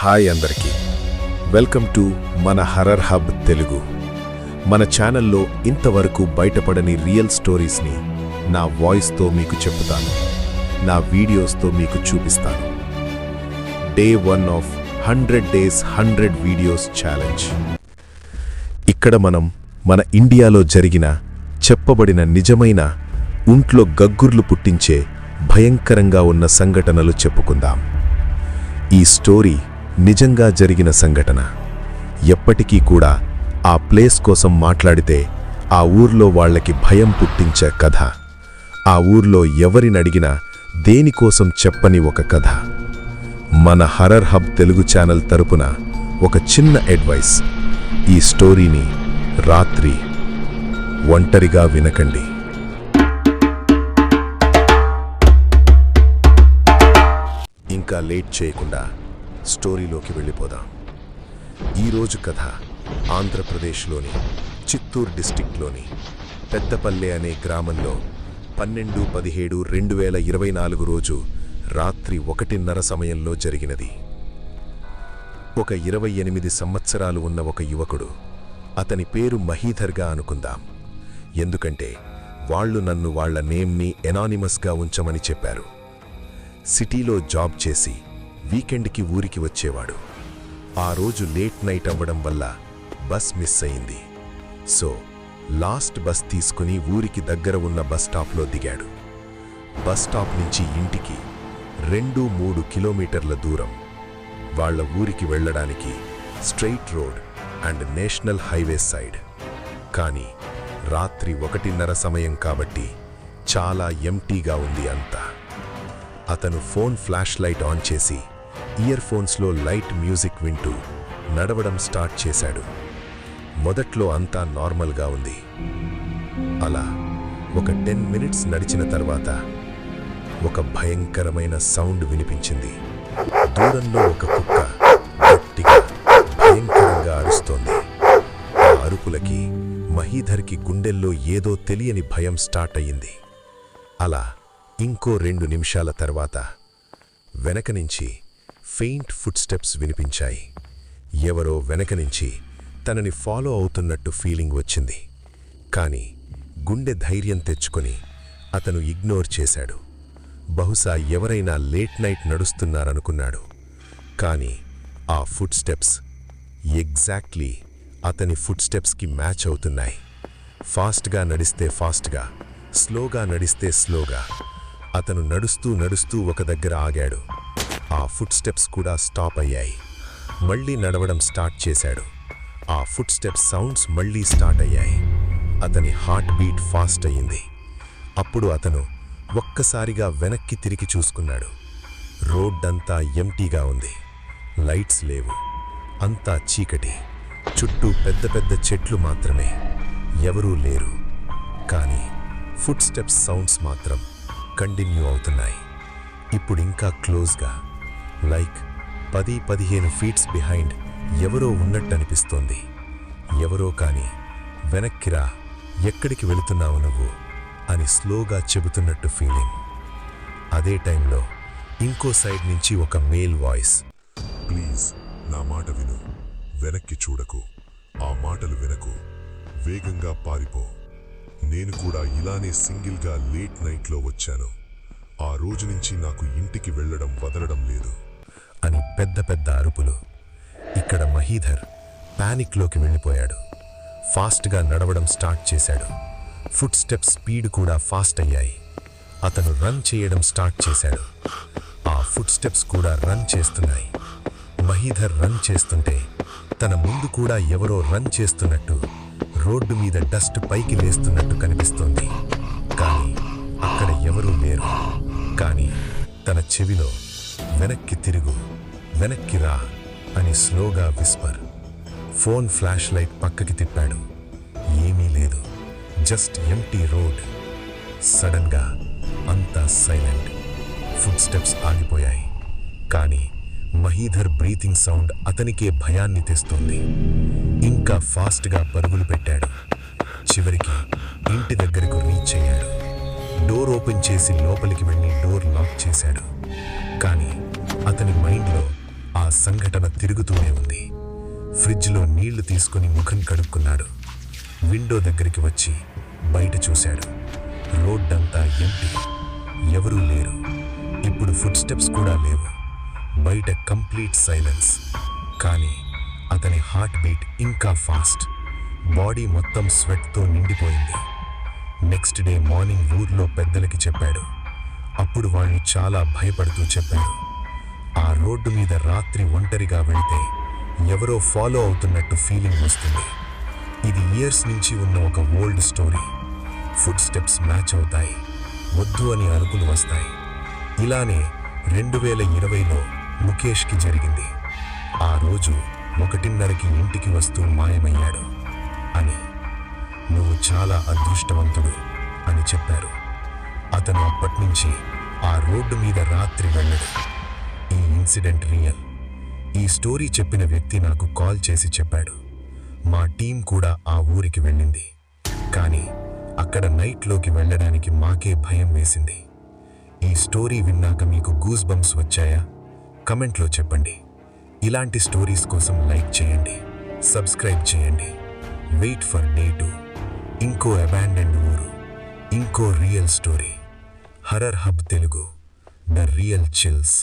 Hi అందరికీ, welcome to మన horror hub Telugu. మన ఛానల్లో ఇంతవరకు బయటపడని రియల్ స్టోరీస్ని నా వాయిస్తో మీకు చెప్తాను, నా వీడియోస్తో మీకు చూపిస్తాను. Day 1 of 100 Days 100 Videos challenge. ఇక్కడ మనం మన ఇండియాలో జరిగిన, చెప్పబడిన నిజమైన, ఒంట్లో గగ్గుర్లు పుట్టించే భయంకరంగా ఉన్న సంఘటనలు చెప్పుకుందాం. ఈ స్టోరీ నిజంగా జరిగిన సంఘటన. ఎప్పటికీ కూడా ఆ ప్లేస్ కోసం మాట్లాడితే ఆ ఊర్లో వాళ్ళకి భయం పుట్టించే కథ. ఆ ఊర్లో ఎవరినడిగినా దేనికోసం చెప్పని ఒక కథ. మన హర్రర్ హబ్ తెలుగు ఛానల్ తరపున ఒక చిన్న అడ్వైస్: ఈ స్టోరీని రాత్రి ఒంటరిగా వినకండి. ఇంకా లేట్ చేయకుండా స్టోరీలోకి వెళ్ళిపోదాం. ఈరోజు కథ ఆంధ్రప్రదేశ్లోని చిత్తూరు డిస్టిక్లోని పెద్దపల్లె అనే గ్రామంలో 12/17/2024 రోజు రాత్రి 1:30 సమయంలో జరిగినది. ఒక 28 సంవత్సరాలు ఉన్న ఒక యువకుడు, అతని పేరు మహీధర్గా అనుకుందాం, ఎందుకంటే వాళ్ళు నన్ను వాళ్ల నేమ్ని ఎనానిమస్గా ఉంచమని చెప్పారు. సిటీలో జాబ్ చేసి వీకెండ్కి ఊరికి వచ్చేవాడు. ఆ రోజు లేట్ నైట్ అవ్వడం వల్ల బస్ మిస్ అయింది. సో లాస్ట్ బస్ తీసుకుని ఊరికి దగ్గర ఉన్న బస్ స్టాప్లో దిగాడు. బస్ స్టాప్ నుంచి ఇంటికి 2-3 కిలోమీటర్ల దూరం. వాళ్ల ఊరికి వెళ్ళడానికి straight road and national highway side. కానీ రాత్రి 1:30 సమయం కాబట్టి చాలా ఎంటీగా ఉంది అంతా. అతను ఫోన్ ఫ్లాష్ లైట్ ఆన్ చేసి ఇయర్ ఫోన్స్లో లైట్ మ్యూజిక్ వింటూ నడవడం స్టార్ట్ చేశాడు. మొదట్లో అంతా నార్మల్గా ఉంది. అలా ఒక 10 మినిట్స్ నడిచిన తర్వాత ఒక భయంకరమైన సౌండ్ వినిపించింది. దూరంలో ఒక కుక్క గట్టిగా భయంకరంగా అరుస్తోంది. ఆ అరుపులకి మహీధర్కి గుండెల్లో ఏదో తెలియని భయం స్టార్ట్ అయ్యింది. అలా ఇంకో 2 నిమిషాల తర్వాత వెనక నుంచి ఫెయింట్ ఫుట్ స్టెప్స్ వినిపించాయి. ఎవరో వెనక నుంచి తనని ఫాలో అవుతున్నట్టు ఫీలింగ్ వచ్చింది. కానీ గుండె ధైర్యం తెచ్చుకొని అతను ఇగ్నోర్ చేశాడు. బహుశా ఎవరైనా లేట్ నైట్ నడుస్తున్నారనుకున్నాడు. కానీ ఆ ఫుట్ స్టెప్స్ ఎగ్జాక్ట్లీ అతని ఫుట్ స్టెప్స్కి మ్యాచ్ అవుతున్నాయి. ఫాస్ట్గా నడిస్తే ఫాస్ట్గా, స్లోగా నడిస్తే స్లోగా. అతను నడుస్తూ నడుస్తూ ఒక దగ్గర ఆగాడు. ఆ ఫుట్ స్టెప్స్ కూడా స్టాప్ అయ్యాయి. మళ్ళీ నడవడం స్టార్ట్ చేశాడు. ఆ ఫుట్ స్టెప్స్ సౌండ్స్ మళ్ళీ స్టార్ట్ అయ్యాయి. అతని హార్ట్ బీట్ ఫాస్ట్ అయ్యింది. అప్పుడు అతను ఒక్కసారిగా వెనక్కి తిరిగి చూసుకున్నాడు. రోడ్డంతా ఎంటీగా ఉంది. లైట్స్ లేవు. అంతా చీకటి. చుట్టూ పెద్ద పెద్ద చెట్లు మాత్రమే. ఎవరూ లేరు. కానీ ఫుట్ స్టెప్స్ సౌండ్స్ మాత్రం కంటిన్యూ అవుతున్నాయి. ఇప్పుడు ఇంకా క్లోజ్గా, లైక్ 10-15 ఫీట్స్ బిహైండ్ ఎవరో ఉన్నట్టు అనిపిస్తోంది. ఎవరో కానీ వెనక్కిరా, ఎక్కడికి వెళుతున్నావు నువ్వు అని స్లోగా చెబుతున్నట్టు ఫీలింగ్. అదే టైంలో ఇంకో సైడ్ నుంచి ఒక మేల్ వాయిస్: ప్లీజ్ నా మాట విను, వెనక్కి చూడకు, ఆ మాటలు వినకు, వేగంగా పారిపో. నేను కూడా ఇలానే సింగిల్గా లేట్ నైట్లో వచ్చాను. ఆ రోజు నుంచి నాకు ఇంటికి వెళ్ళడం వదలడం లేదు అని పెద్ద పెద్ద అరుపులు. ఇక్కడ మహీధర్ పానిక్లోకి వెళ్ళిపోయాడు. ఫాస్ట్గా నడవడం స్టార్ట్ చేశాడు. ఫుట్ స్టెప్స్ స్పీడ్ కూడా ఫాస్ట్ అయ్యాయి. అతను రన్ చేయడం స్టార్ట్ చేశాడు. ఆ ఫుట్ స్టెప్స్ కూడా రన్ చేస్తున్నాయి. మహీధర్ రన్ చేస్తుంటే తన ముందు కూడా ఎవరో రన్ చేస్తున్నట్టు, రోడ్డు మీద డస్ట్ పైకి లేస్తున్నట్టు కనిపిస్తోంది. కానీ అక్కడ ఎవరూ లేరు. కానీ తన చెవిలో వెనక్కి తిరుగు, వెనక్కి రా అని స్లోగా విస్పర్. ఫోన్ ఫ్లాష్ లైట్ పక్కకి తిప్పాడు. ఏమీ లేదు, జస్ట్ ఎంటీ రోడ్. సడన్గా అంతా సైలెంట్. ఫుట్ స్టెప్స్ ఆగిపోయాయి. కానీ మహీధర్ బ్రీతింగ్ సౌండ్ అతనికే భయాన్ని తెస్తుంది. ఇంకా ఫాస్ట్గా పరుగులు పెట్టాడు. చివరికి ఇంటి దగ్గరకు రీచ్ అయ్యాడు. డోర్ ఓపెన్ చేసి లోపలికి వెళ్ళి డోర్ లాక్ చేశాడు. కానీ అతని మైండ్లో ఆ సంఘటన తిరుగుతూనే ఉంది. ఫ్రిడ్జ్లో నీళ్లు తీసుకుని ముఖం కడుక్కున్నాడు. విండో దగ్గరికి వచ్చి బయట చూశాడు. రోడ్డంతా ఎంటీ, ఎవరూ లేరు. ఇప్పుడు ఫుట్ స్టెప్స్ కూడా లేవు. బయట కంప్లీట్ సైలెన్స్. కానీ అతని హార్ట్ బీట్ ఇంకా ఫాస్ట్. బాడీ మొత్తం స్వెట్తో నిండిపోయింది. నెక్స్ట్ డే మార్నింగ్ ఊర్లో పెద్దలకి చెప్పాడు. అప్పుడు వాళ్ళు చాలా భయపడుతూ చెప్పారు, ఆ రోడ్డు మీద రాత్రి ఒంటరిగా వెళితే ఎవరో ఫాలో అవుతున్నట్టు ఫీలింగ్ వస్తుంది. ఇది ఇయర్స్ నుంచి ఉన్న ఒక old story. Foot steps match అవుతాయి, వద్దు అని అరుపులు వస్తాయి. ఇలానే 2020లో ముఖేష్కి జరిగింది. ఆ రోజు 1:30కి ఇంటికి వస్తూ మాయమయ్యాడు అని. నువ్వు చాలా అదృష్టవంతుడు అని చెప్పారు. అతను అప్పట్నుంచి ఆ రోడ్డు మీద రాత్రి వెళ్ళడు. ఈ ఇన్సిడెంట్ రియల్. ఈ స్టోరీ చెప్పిన వ్యక్తి నాకు కాల్ చేసి చెప్పాడు. మా టీం కూడా ఆ ఊరికి వెళ్ళింది. కానీ అక్కడ నైట్లోకి వెళ్ళడానికి మాకే భయం వేసింది. ఈ స్టోరీ విన్నాక మీకు గూస్ బంప్స్ వచ్చాయా? కమెంట్లో చెప్పండి. ఇలాంటి స్టోరీస్ కోసం లైక్ చేయండి, సబ్స్క్రైబ్ చేయండి. Wait for day 2. ఇంకో అబాండెండ్ ఊరు, ఇంకో real story. Horror hub Telugu, the real chills.